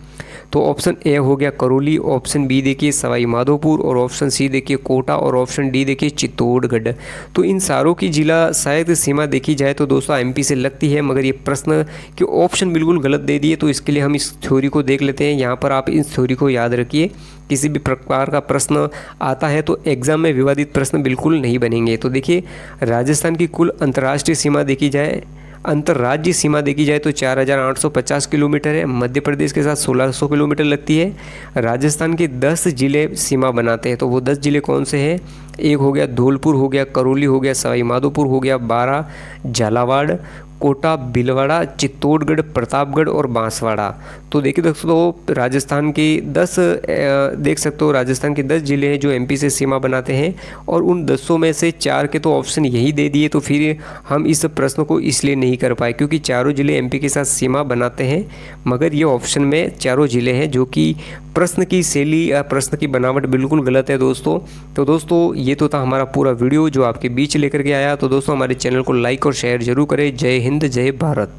तो ऑप्शन ए हो गया करौली, ऑप्शन बी देखिए सवाई माधोपुर और ऑप्शन सी देखिए कोटा और ऑप्शन डी देखिए चित्तौड़गढ़। तो इन सारों की जिला शायद सीमा देखी जाए तो दोस्तों एमपी से लगती है, मगर ये प्रश्न के ऑप्शन बिल्कुल गलत दे दिए। तो इसके लिए हम इस थ्योरी को देख लेते हैं। यहाँ पर आप इस थ्योरी को याद रखिए, किसी भी प्रकार का प्रश्न आता है तो एग्जाम में विवादित प्रश्न बिल्कुल नहीं बनेंगे। तो देखिए राजस्थान की कुल अंतर्राष्ट्रीय सीमा देखी जाए, अंतर्राज्यीय सीमा देखी जाए तो 4850 किलोमीटर है। मध्य प्रदेश के साथ 1600 किलोमीटर लगती है। राजस्थान के 10 जिले सीमा बनाते हैं, तो वो 10 जिले कौन से हैं? एक हो गया धौलपुर, हो गया करौली, हो गया सवाई माधोपुर, हो गया बारा, झालावाड़, कोटा, भीलवाड़ा, चित्तौड़गढ़, प्रतापगढ़ और बांसवाड़ा। तो देखिए दोस्तों राजस्थान के 10 देख सकते हो राजस्थान के 10 जिले हैं जो एमपी से सीमा बनाते हैं, और उन 10 में से 4 के तो ऑप्शन यही दे दिए। तो फिर हम इस प्रश्न को इसलिए नहीं कर पाए क्योंकि चारों जिले एमपी के साथ सीमा बनाते हैं, मगर ये ऑप्शन में चारों जिले हैं, जो कि प्रश्न की शैली या प्रश्न की बनावट बिल्कुल गलत है दोस्तों। तो दोस्तों ये तो था हमारा पूरा वीडियो जो आपके बीच लेकर के आया। तो दोस्तों हमारे चैनल को लाइक और शेयर जरूर करें। जय हिंद, जय भारत।